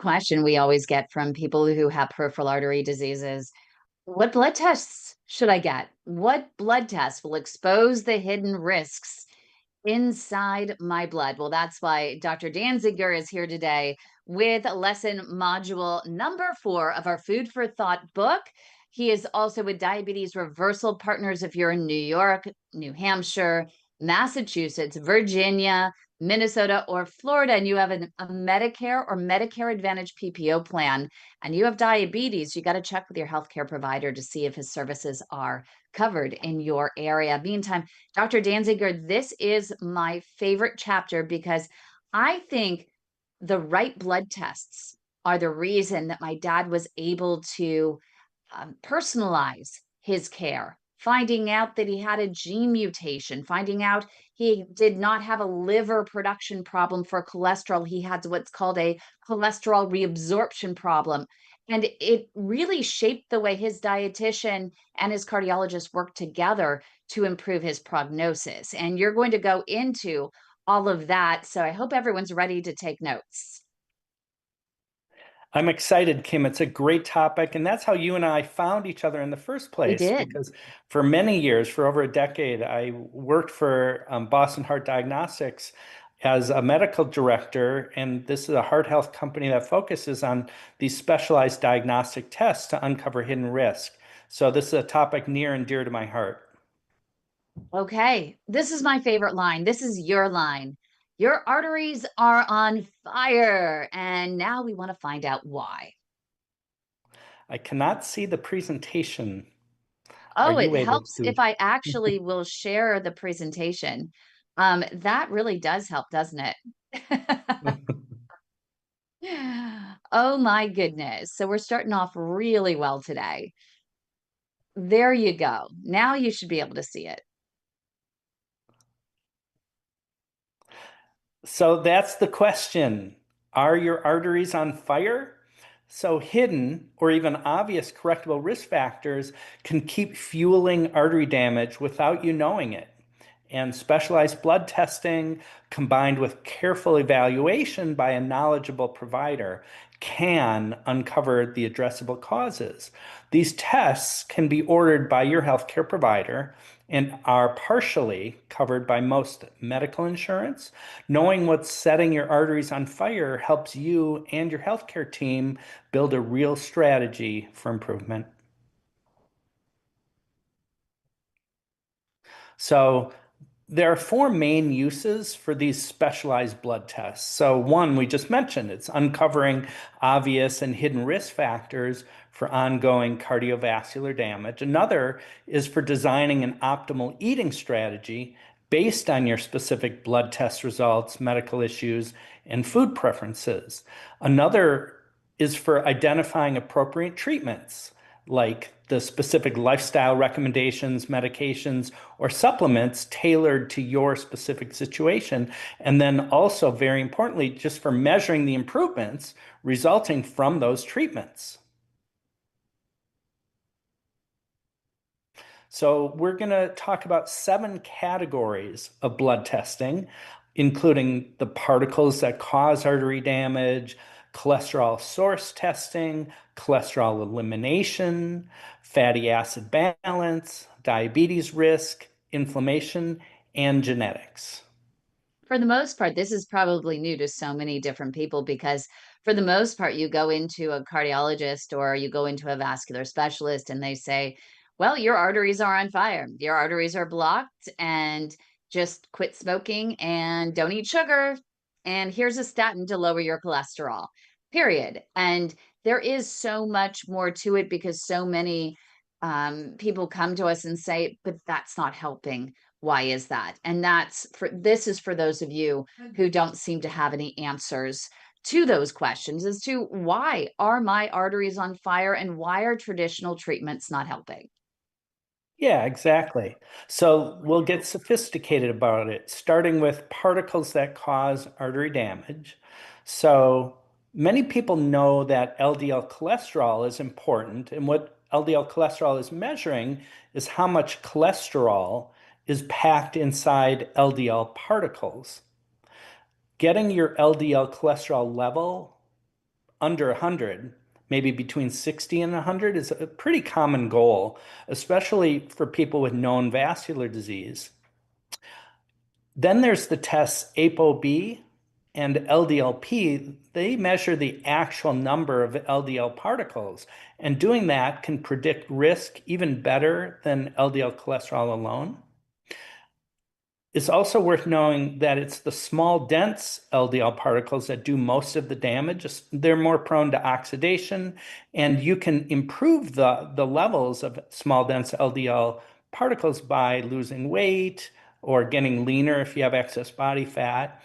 question we always get from people who have peripheral artery diseases. What blood tests should I get? What blood tests will expose the hidden risks inside my blood? Well, that's why Dr. Dansinger is here today with lesson module number 4 of our Food for Thought book. He is also with Diabetes Reversal Partners if you're in New York, New Hampshire, Massachusetts, Virginia, Minnesota, or Florida, and you have a Medicare or Medicare Advantage PPO plan, and you have diabetes, you got to check with your healthcare provider to see if his services are covered in your area. Meantime, Dr. Danziger, this is my favorite chapter because I think the right blood tests are the reason that my dad was able to personalize his care, finding out that he had a gene mutation, finding out he did not have a liver production problem for cholesterol. He had what's called a cholesterol reabsorption problem. And it really shaped the way his dietitian and his cardiologist worked together to improve his prognosis. And you're going to go into all of that. So I hope everyone's ready to take notes. I'm excited, Kim. It's a great topic, and that's how you and I found each other in the first We place. did. Because for many years, for over a decade, I worked for Boston Heart Diagnostics as a medical director, and this is a heart health company that focuses on these specialized diagnostic tests to uncover hidden risk. So this is a topic near and dear to my heart. Okay, this is my favorite line. This is your line. Your arteries are on fire. And now we want to find out why. I cannot see the presentation. Are Oh, it you able helps to? if I actually will share the presentation. That really does help, doesn't it? Oh my goodness. So we're starting off really well today. There you go. Now you should be able to see it. So that's the question. Are your arteries on fire? So hidden or even obvious correctable risk factors can keep fueling artery damage without you knowing it. And specialized blood testing combined with careful evaluation by a knowledgeable provider can uncover the addressable causes. These tests can be ordered by your healthcare provider and are partially covered by most medical insurance. Knowing what's setting your arteries on fire helps you and your healthcare team build a real strategy for improvement. So, there are four main uses for these specialized blood tests. So, one we just mentioned, it's uncovering obvious and hidden risk factors for ongoing cardiovascular damage. Another is for designing an optimal eating strategy based on your specific blood test results, medical issues, and food preferences. Another is for identifying appropriate treatments like the specific lifestyle recommendations, medications, or supplements tailored to your specific situation. And then also, very importantly, just for measuring the improvements resulting from those treatments. So, we're going to talk about 7 categories of blood testing, including the particles that cause artery damage, cholesterol source testing, cholesterol elimination, fatty acid balance, diabetes risk, inflammation, and genetics. For the most part, this is probably new to so many different people because, for the most part, you go into a cardiologist or you go into a vascular specialist and they say, well, your arteries are on fire. Your arteries are blocked, and just quit smoking and don't eat sugar. And here's a statin to lower your cholesterol, period. And there is so much more to it because so many people come to us and say, but that's not helping. Why is that? And this is for those of you who don't seem to have any answers to those questions as to why are my arteries on fire and why are traditional treatments not helping? Yeah, exactly. So we'll get sophisticated about it, starting with particles that cause artery damage. So many people know that LDL cholesterol is important, and what LDL cholesterol is measuring is how much cholesterol is packed inside LDL particles. Getting your LDL cholesterol level under 100, maybe between 60 and 100 is a pretty common goal, especially for people with known vascular disease. Then there's the tests ApoB and LDLP. They measure the actual number of LDL particles, and doing that can predict risk even better than LDL cholesterol alone. It's also worth knowing that it's the small, dense LDL particles that do most of the damage. They're more prone to oxidation, and you can improve the levels of small, dense LDL particles by losing weight or getting leaner if you have excess body fat.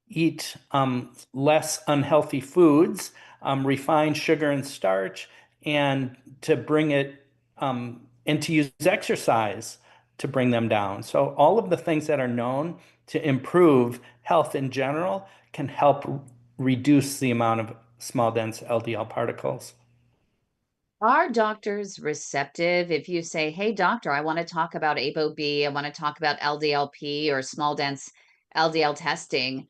Eat less unhealthy foods, refined sugar and starch, and to bring it and to use exercise to bring them down. So all of the things that are known to improve health in general can help reduce the amount of small dense LDL particles. Are doctors receptive if you say, hey, doctor, I want to talk about ApoB, I want to talk about LDLP or small dense LDL testing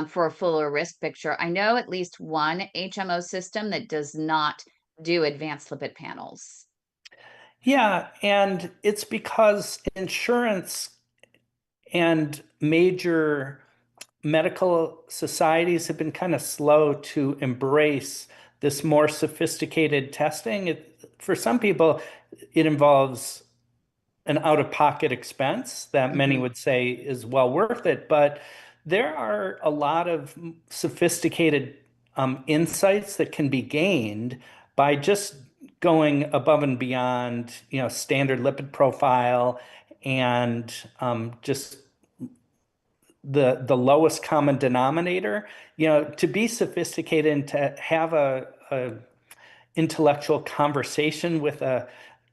for a fuller risk picture? I know at least one HMO system that does not do advanced lipid panels. Yeah, and it's because insurance and major medical societies have been kind of slow to embrace this more sophisticated testing. For some people, it involves an out-of-pocket expense that many Mhm. would say is well worth it, but there are a lot of sophisticated insights that can be gained by just going above and beyond, standard lipid profile and just the lowest common denominator. To be sophisticated and to have a intellectual conversation with a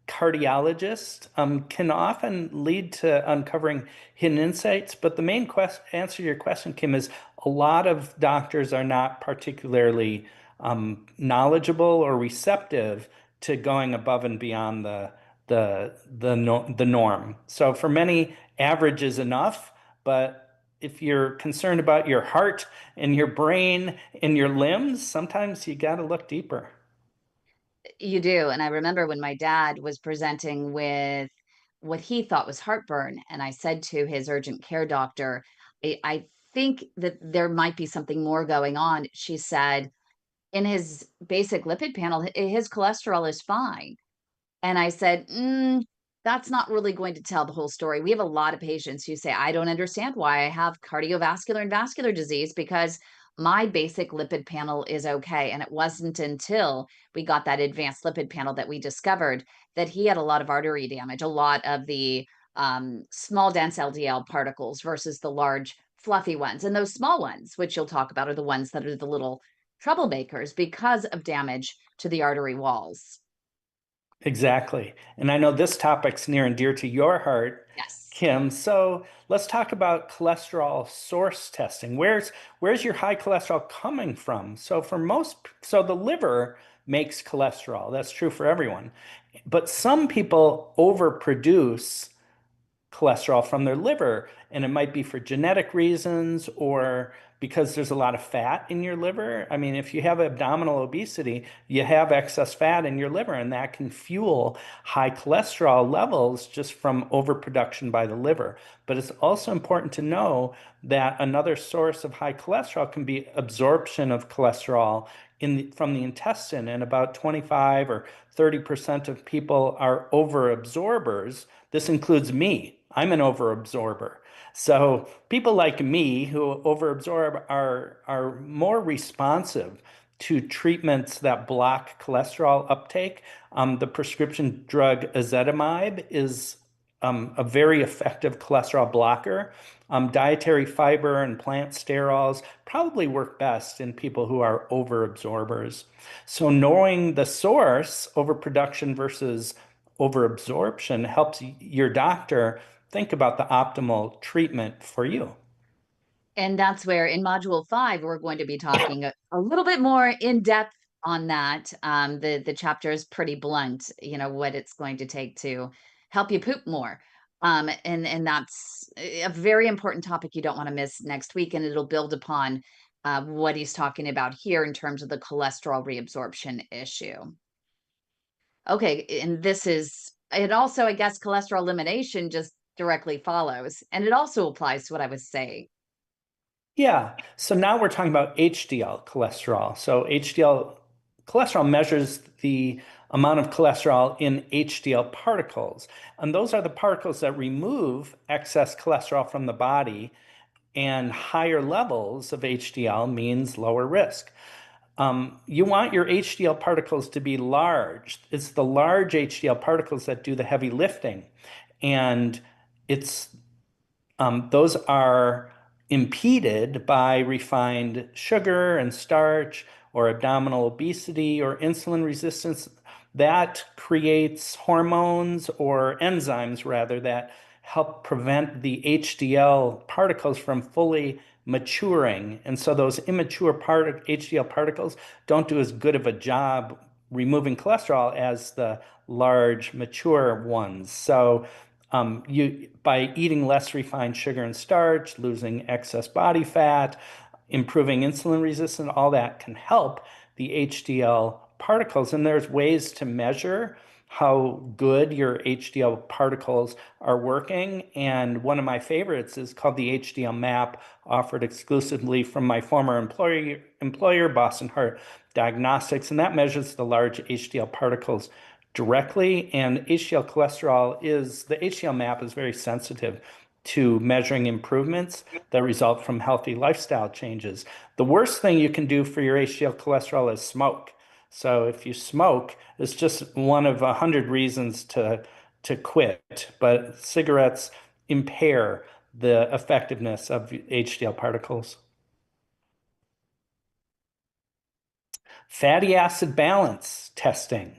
cardiologist can often lead to uncovering hidden insights. But the main answer to your question, Kim, is a lot of doctors are not particularly knowledgeable or receptive to going above and beyond the norm. So for many, average is enough, but if you're concerned about your heart and your brain and your limbs, sometimes you got to look deeper. You do. And I remember when my dad was presenting with what he thought was heartburn, and I said to his urgent care doctor, I think that there might be something more going on. She said, in his basic lipid panel, his cholesterol is fine. And I said, that's not really going to tell the whole story. We have a lot of patients who say, I don't understand why I have cardiovascular and vascular disease because my basic lipid panel is okay. And it wasn't until we got that advanced lipid panel that we discovered that he had a lot of artery damage, a lot of the small, dense LDL particles versus the large, fluffy ones. And those small ones, which you'll talk about, are the ones that are the little troublemakers because of damage to the artery walls. Exactly. And I know this topic's near and dear to your heart, Yes. Kim. So let's talk about cholesterol source testing. Where's your high cholesterol coming from? So the liver makes cholesterol. That's true for everyone. But some people overproduce cholesterol from their liver, and it might be for genetic reasons or because there's a lot of fat in your liver. I mean, if you have abdominal obesity, you have excess fat in your liver, and that can fuel high cholesterol levels just from overproduction by the liver. But it's also important to know that another source of high cholesterol can be absorption of cholesterol from the intestine, and about 25 or 30% of people are overabsorbers. This includes me. I'm an overabsorber. So people like me who overabsorb are more responsive to treatments that block cholesterol uptake. The prescription drug ezetimibe is a very effective cholesterol blocker. Dietary fiber and plant sterols probably work best in people who are overabsorbers. So knowing the source, overproduction versus overabsorption, helps your doctor think about the optimal treatment for you. And that's where in module 5, we're going to be talking a little bit more in depth on that. The chapter is pretty blunt, what it's going to take to help you poop more. And that's a very important topic you don't want to miss next week, and it'll build upon what he's talking about here in terms of the cholesterol reabsorption issue. Okay, and this is it also, I guess, cholesterol elimination just directly follows, and it also applies to what I was saying. Yeah. So now we're talking about HDL cholesterol. So HDL cholesterol measures the amount of cholesterol in HDL particles. And those are the particles that remove excess cholesterol from the body. And higher levels of HDL means lower risk. You want your HDL particles to be large. It's the large HDL particles that do the heavy lifting. And it's those are impeded by refined sugar and starch or abdominal obesity or insulin resistance. That creates hormones or enzymes, rather, that help prevent the HDL particles from fully maturing. And so those immature HDL particles don't do as good of a job removing cholesterol as the large mature ones. So you by eating less refined sugar and starch, losing excess body fat, improving insulin resistance, all that can help the HDL particles. And there's ways to measure how good your HDL particles are working. And one of my favorites is called the HDL map, offered exclusively from my former employer, Boston Heart Diagnostics. And that measures the large HDL particles directly. And the HDL map is very sensitive to measuring improvements that result from healthy lifestyle changes. The worst thing you can do for your HDL cholesterol is smoke. So if you smoke, it's just one of 100 reasons to quit. But cigarettes impair the effectiveness of HDL particles. Fatty acid balance testing.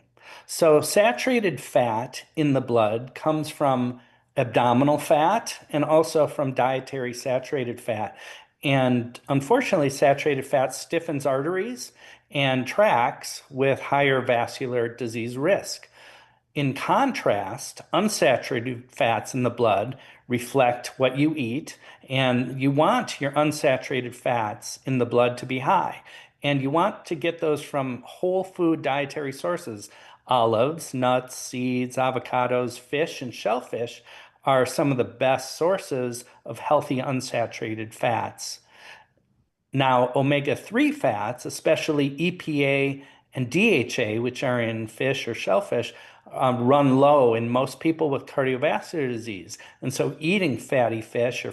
So, saturated fat in the blood comes from abdominal fat and also from dietary saturated fat. And unfortunately, saturated fat stiffens arteries and tracks with higher vascular disease risk. In contrast, unsaturated fats in the blood reflect what you eat, and you want your unsaturated fats in the blood to be high. And you want to get those from whole food dietary sources. Olives, nuts, seeds, avocados, fish, and shellfish are some of the best sources of healthy unsaturated fats. Now, omega-3 fats, especially EPA and DHA, which are in fish or shellfish, run low in most people with cardiovascular disease. And so eating fatty fish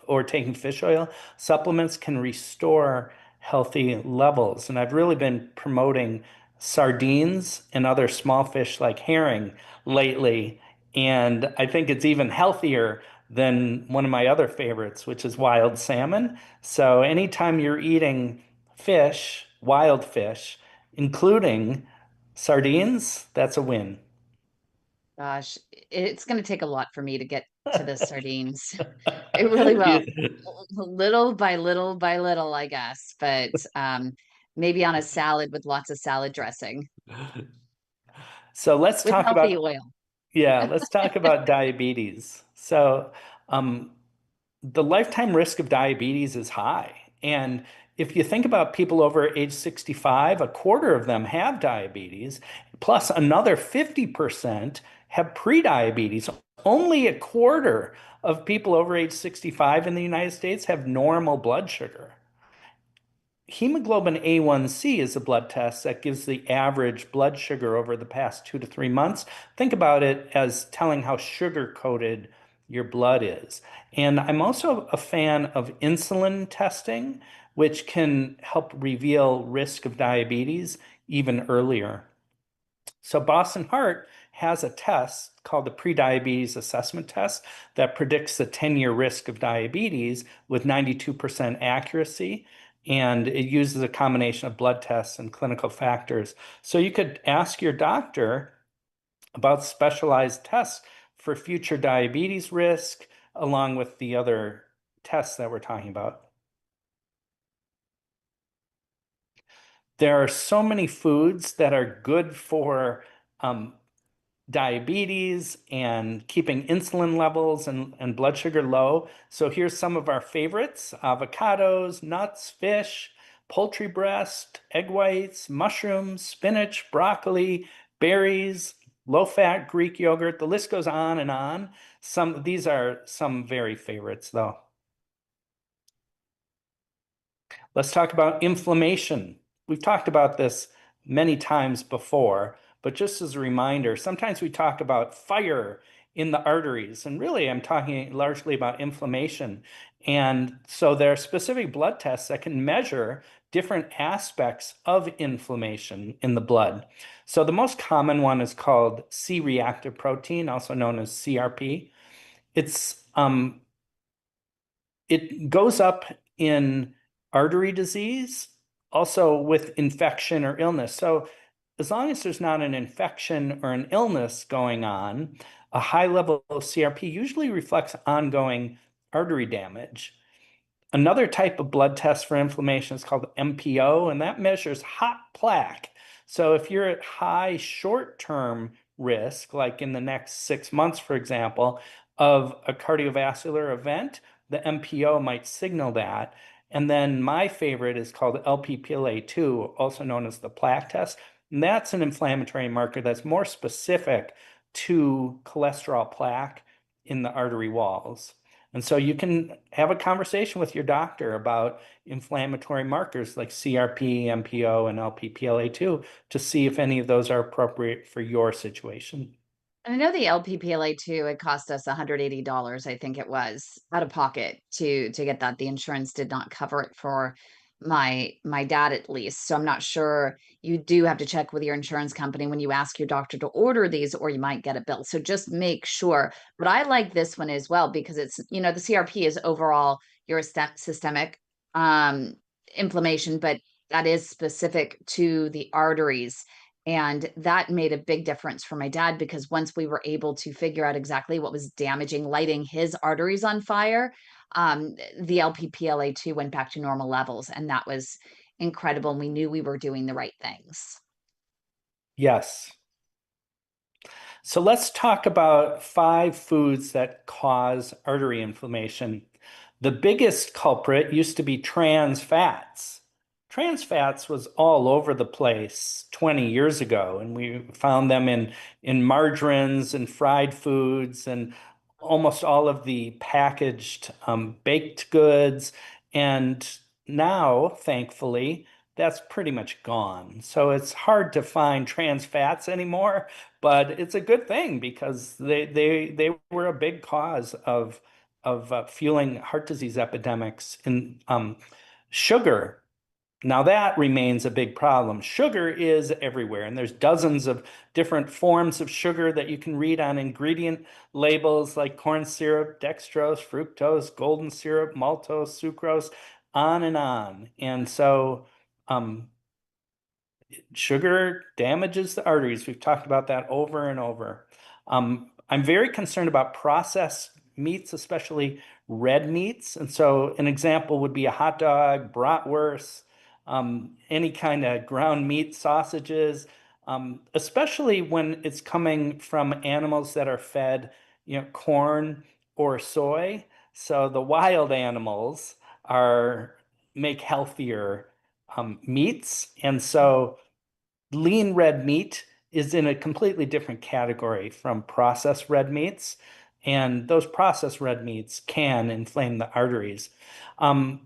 or taking fish oil supplements can restore healthy levels. And I've really been promoting sardines and other small fish like herring lately. And I think it's even healthier than one of my other favorites, which is wild salmon. So anytime you're eating fish, wild fish, including sardines, that's a win. Gosh, it's going to take a lot for me to get to the sardines. It really will. You- Little by little by little, I guess, but maybe on a salad with lots of salad dressing So let's with talk healthy about, oil. yeah, let's talk about diabetes. So, um, the lifetime risk of diabetes is high. And if you think about people over age 65, a quarter of them have diabetes, plus another 50% have prediabetes. Only a quarter of people over age 65 in the United States have normal blood sugar. Hemoglobin A1C is a blood test that gives the average blood sugar over the past 2 to 3 months. Think about it as telling how sugar coated your blood is. And I'm also a fan of insulin testing, which can help reveal risk of diabetes even earlier. So Boston Heart has a test called the prediabetes assessment test that predicts the 10-year risk of diabetes with 92% accuracy. And it uses a combination of blood tests and clinical factors. So you could ask your doctor about specialized tests for future diabetes risk, along with the other tests that we're talking about. There are so many foods that are good for um, diabetes and keeping insulin levels and blood sugar low. So here's some of our favorites: avocados, nuts, fish, poultry breast, egg whites, mushrooms, spinach, broccoli, berries, low-fat Greek yogurt. The list goes on and on. These are some very favorites, though. Let's talk about inflammation. We've talked about this many times before, but just as a reminder, sometimes we talk about fire in the arteries, and really I'm talking largely about inflammation. And so there are specific blood tests that can measure different aspects of inflammation in the blood. So the most common one is called C-reactive protein, also known as CRP. It goes up in artery disease, also with infection or illness. So as long as there's not an infection or an illness going on, a high level of CRP usually reflects ongoing artery damage. Another type of blood test for inflammation is called MPO, and that measures hot plaque. So if you're at high short-term risk, like in the next 6 months, for example, of a cardiovascular event, the MPO might signal that. And then my favorite is called LPPLA2, also known as the plaque test. And that's an inflammatory marker that's more specific to cholesterol plaque in the artery walls. And so you can have a conversation with your doctor about inflammatory markers like CRP, MPO, and LPPLA2 to see if any of those are appropriate for your situation. And I know the LPPLA2, it cost us $180, I think it was, out of pocket to get that. The insurance did not cover it for my dad at least. So I'm not sure. You do have to check with your insurance company when you ask your doctor to order these, or you might get a bill. So just make sure. But I like this one as well because it's, the CRP is overall your systemic um inflammation, but that is specific to the arteries. And that made a big difference for my dad because once we were able to figure out exactly what was damaging, lighting his arteries on fire, the LPPLA2 went back to normal levels. And that was incredible. And we knew we were doing the right things. Yes. So let's talk about 5 foods that cause artery inflammation. The biggest culprit used to be trans fats. Trans fats was all over the place 20 years ago, and we found them in margarines and fried foods and almost all of the packaged baked goods. And now, thankfully, that's pretty much gone. So it's hard to find trans fats anymore, but it's a good thing because they were a big cause of fueling heart disease epidemics. In sugar, now that remains a big problem. Sugar is everywhere, and there's dozens of different forms of sugar that you can read on ingredient labels like corn syrup, dextrose, fructose, golden syrup, maltose, sucrose, on and on. And so sugar damages the arteries. We've talked about that over and over. I'm very concerned about processed meats, especially red meats. And so an example would be a hot dog, bratwurst, any kind of ground meat, sausages, especially when it's coming from animals that are fed, corn or soy. So the wild animals are make healthier meats. And so lean red meat is in a completely different category from processed red meats. And those processed red meats can inflame the arteries.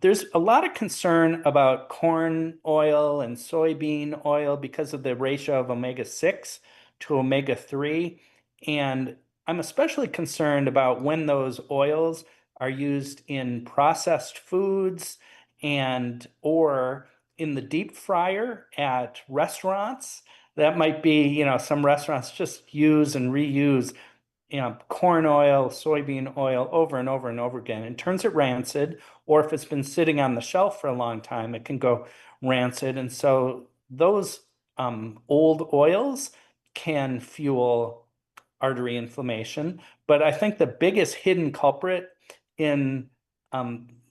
There's a lot of concern about corn oil and soybean oil because of the ratio of omega-6 to omega-3. And I'm especially concerned about when those oils are used in processed foods and or in the deep fryer at restaurants. That might be, some restaurants just use and reuse, corn oil, soybean oil over and over and over again and turns it rancid. Or if it's been sitting on the shelf for a long time, it can go rancid. And so those old oils can fuel artery inflammation. But I think the biggest hidden culprit in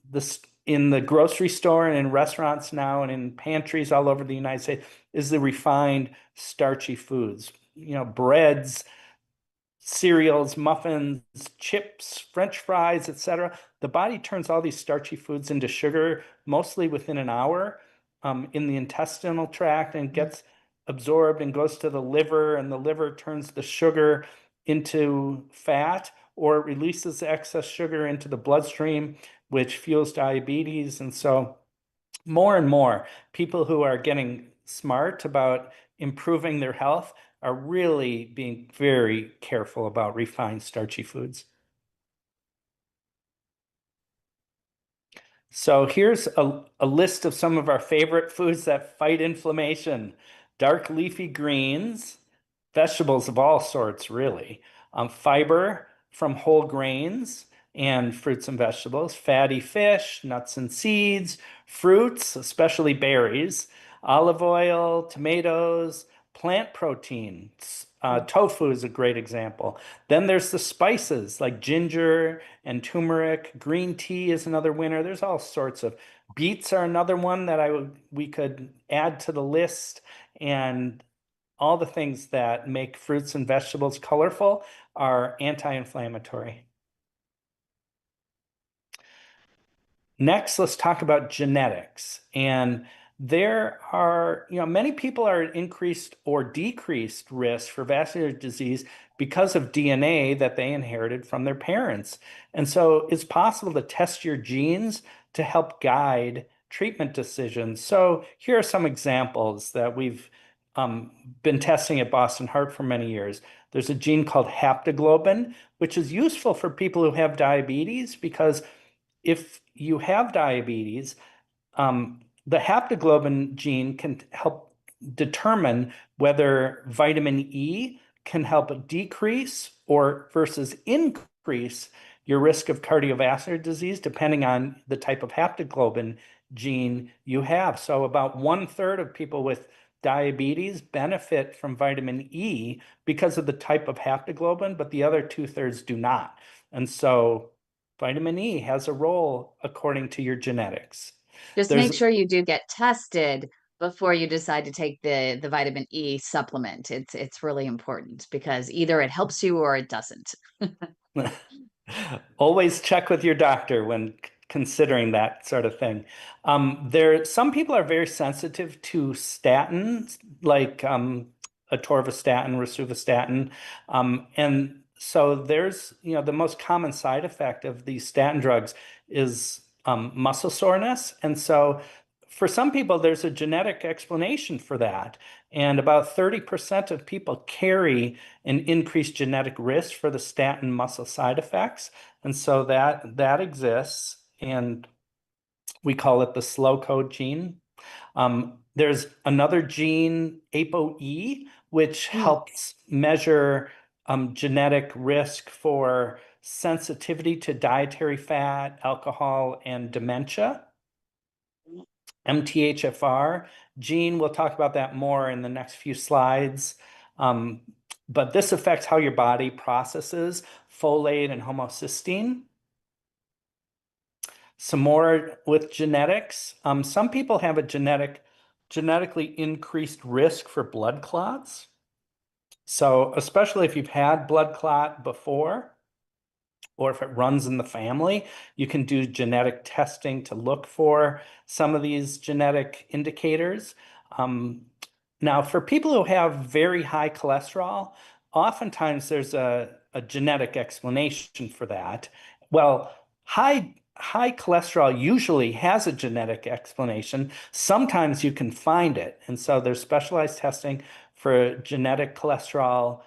this in the grocery store and in restaurants now and in pantries all over the United States is the refined starchy foods, breads, cereals, muffins, chips, French fries, etc. The body turns all these starchy foods into sugar mostly within an hour in the intestinal tract and gets absorbed and goes to the liver, and the liver turns the sugar into fat or releases the excess sugar into the bloodstream, which fuels diabetes. And so more and more people who are getting smart about improving their health are really being very careful about refined starchy foods. So here's a list of some of our favorite foods that fight inflammation. Dark leafy greens, vegetables of all sorts, really. Fiber from whole grains and fruits and vegetables, fatty fish, nuts and seeds, fruits, especially berries, olive oil, tomatoes, plant protein. Tofu is a great example. Then there's the spices like ginger and turmeric. Green tea is another winner. There's all sorts of beets are another one that we could add to the list. And all the things that make fruits and vegetables colorful are anti-inflammatory. Next, let's talk about genetics. And there are, many people are at increased or decreased risk for vascular disease because of DNA that they inherited from their parents. And so it's possible to test your genes to help guide treatment decisions. So here are some examples that we've been testing at Boston Heart for many years. There's a gene called haptoglobin, which is useful for people who have diabetes because if you have diabetes, the haptoglobin gene can help determine whether vitamin E can help decrease or versus increase your risk of cardiovascular disease, depending on the type of haptoglobin gene you have. So about 1/3 of people with diabetes benefit from vitamin E because of the type of haptoglobin, but the other 2/3 do not. And so vitamin E has a role according to your genetics. Just There's make sure you do get tested before you decide to take the vitamin E supplement. It's really important because either it helps you or it doesn't. always check with your doctor when considering that sort of thing. Some people are very sensitive to statins, like atorvastatin, rosuvastatin, and so there's, the most common side effect of these statin drugs is muscle soreness, and so for some people, there's a genetic explanation for that. And about 30% of people carry an increased genetic risk for the statin muscle side effects. And so that exists, and we call it the slow code gene. There's another gene, ApoE, which Mm. helps measure genetic risk for sensitivity to dietary fat, alcohol, and dementia. MTHFR gene, we'll talk about that more in the next few slides. Um, but this affects how your body processes folate and homocysteine. Some more with genetics. Some people have a genetically increased risk for blood clots. So especially if you've had blood clot before, or if it runs in the family, you can do genetic testing to look for some of these genetic indicators. Um, Now, for people who have very high cholesterol, oftentimes there's a genetic explanation for that. Well, high cholesterol usually has a genetic explanation. Sometimes you can find it. And so there's specialized testing for genetic cholesterol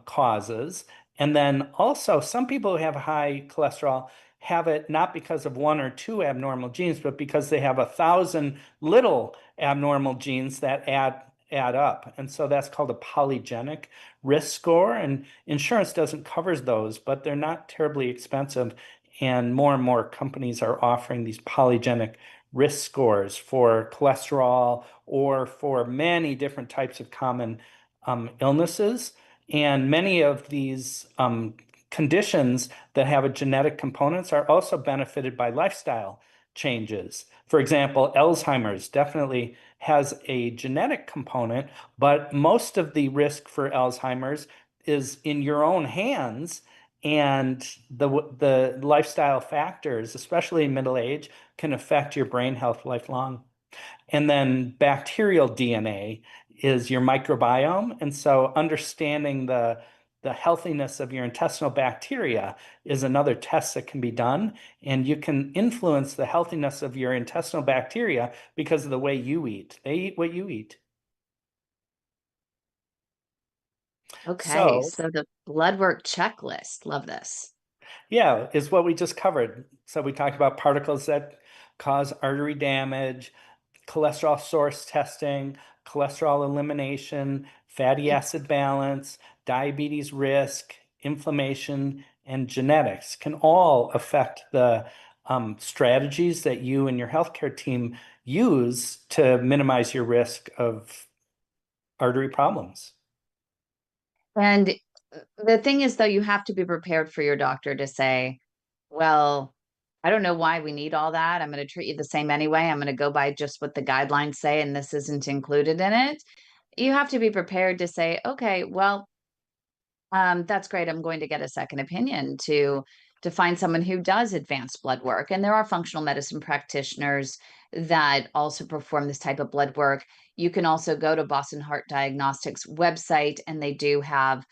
causes. And then also, some people who have high cholesterol have it not because of one or two abnormal genes, but because they have 1,000 little abnormal genes that add up. And so that's called a polygenic risk score. And insurance doesn't cover those, but they're not terribly expensive. And more companies are offering these polygenic risk scores for cholesterol or for many different types of common illnesses. And many of these conditions that have a genetic components are also benefited by lifestyle changes. For example, Alzheimer's definitely has a genetic component, but most of the risk for Alzheimer's is in your own hands, and the lifestyle factors, especially in middle age, can affect your brain health lifelong. And then bacterial DNA is your microbiome. And so understanding the healthiness of your intestinal bacteria is another test that can be done. And you can influence the healthiness of your intestinal bacteria because of the way you eat. They eat what you eat. Okay, So, so the blood work checklist. Love this. yeah, is what we just covered. So we talked about particles that cause artery damage, cholesterol source testing, cholesterol elimination, fatty acid balance, diabetes risk, inflammation, and genetics can all affect the strategies that you and your healthcare team use to minimize your risk of artery problems. And the thing is, though, you have to be prepared for your doctor to say, well, I don't know why we need all that. I'm going to treat you the same anyway. I'm going to go by just what the guidelines say, and this isn't included in it. You have to be prepared to say, okay, well, that's great. I'm going to get a second opinion to find someone who does advanced blood work. And there are functional medicine practitioners that also perform this type of blood work. You can also go to Boston Heart Diagnostics website, and they do have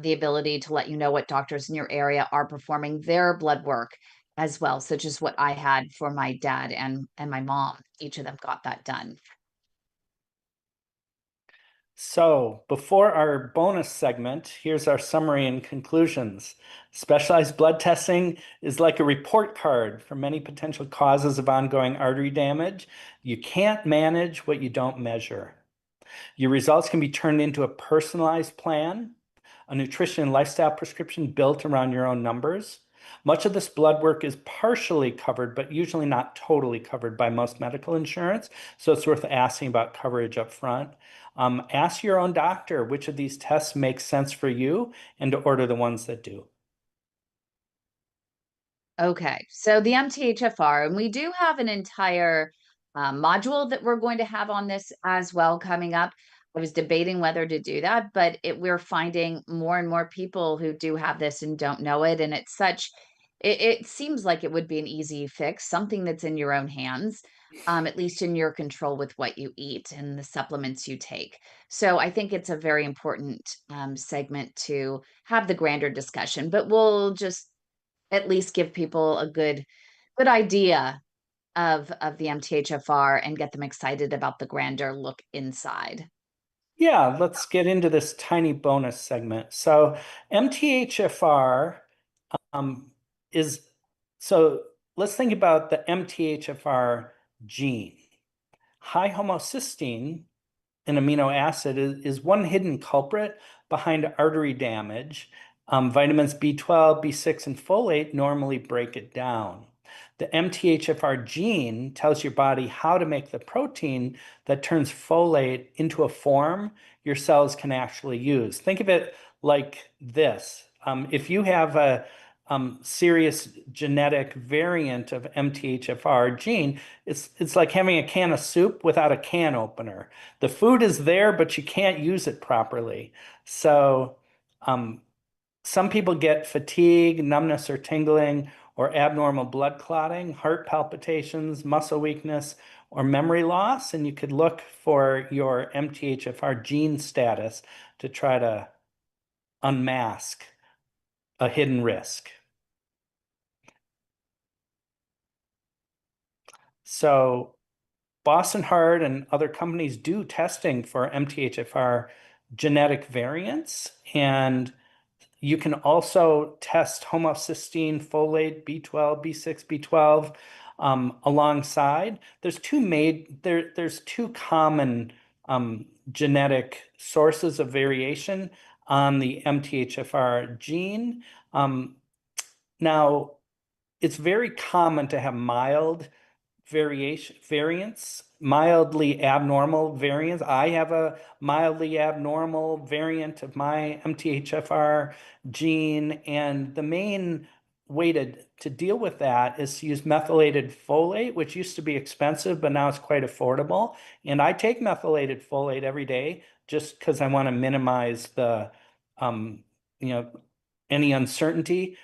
the ability to let you know what doctors in your area are performing their blood work as well, such as what I had for my dad and my mom. Each of them got that done. So, before our bonus segment, here's our summary and conclusions. Specialized blood testing is like a report card for many potential causes of ongoing artery damage. You can't manage what you don't measure. Your results can be turned into a personalized plan, a nutrition and lifestyle prescription built around your own numbers. Much of this blood work is partially covered, but usually not totally covered by most medical insurance. So it's worth asking about coverage up front. Ask your own doctor which of these tests make sense for you and to order the ones that do. Okay, so the MTHFR, and we do have an entire module that we're going to have on this as well coming up. I was debating whether to do that, but we're finding more and more people who do have this and don't know it. And it seems like it would be an easy fix, something that's in your own hands, at least in your control with what you eat and the supplements you take. So I think it's a very important segment to have the grander discussion, but we'll just at least give people a good idea of the MTHFR and get them excited about the grander look inside. Yeah, let's get into this tiny bonus segment. So, MTHFR um, is so let's think about the MTHFR gene. High homocysteine, an amino acid, is one hidden culprit behind artery damage. Vitamins B12, B6, and folate normally break it down. The MTHFR gene tells your body how to make the protein that turns folate into a form your cells can actually use. Think of it like this. If you have a serious genetic variant of MTHFR gene, it's like having a can of soup without a can opener. The food is there, but you can't use it properly. So, um, some people get fatigue, numbness or tingling, or abnormal blood clotting, heart palpitations, muscle weakness, or memory loss. And you could look for your MTHFR gene status to try to unmask a hidden risk. So, Boston Heart and other companies do testing for MTHFR genetic variants, and you can also test homocysteine, folate, B12, B6, B12 alongside. There's two common genetic sources of variation on the MTHFR gene. Um, Now, it's very common to have mild variants, mildly abnormal variants. I have a mildly abnormal variant of my MTHFR gene, and the main way to deal with that is to use methylated folate, which used to be expensive, but now it's quite affordable. And I take methylated folate every day just because I want to minimize the you know, any uncertainty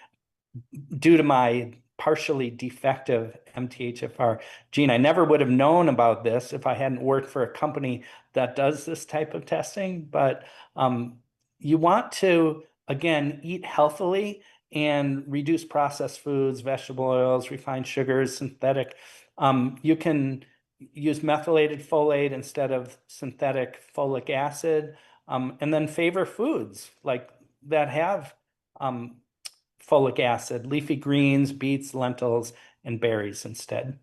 due to my partially defective MTHFR gene. I never would have known about this if I hadn't worked for a company that does this type of testing. But you want to, again, eat healthily and reduce processed foods, vegetable oils, refined sugars, synthetic. You can use methylated folate instead of synthetic folic acid, and then favor foods like that have folic acid, leafy greens, beets, lentils, and berries instead.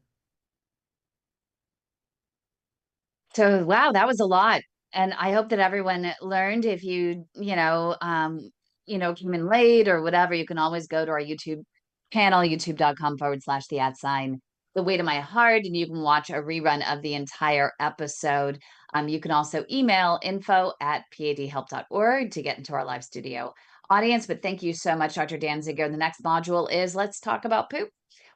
So, wow, that was a lot. And I hope that everyone learned. If came in late or whatever, you can always go to our YouTube channel, youtube.com/the the way to my heart, and you can watch a rerun of the entire episode. You can also email info@padhelp.org to get into our live studio audience. But thank you so much, Dr. Dansinger. The next module is let's talk about poop.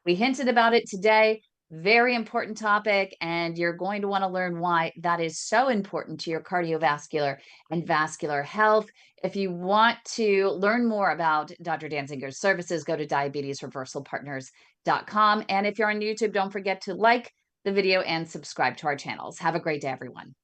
We hinted about it today. Very important topic, and you're going to want to learn why that is so important to your cardiovascular and vascular health. If you want to learn more about Dr. Dansinger's services, go to diabetesreversalpartners.com. And if you're on YouTube, don't forget to like the video and subscribe to our channels. Have a great day, everyone.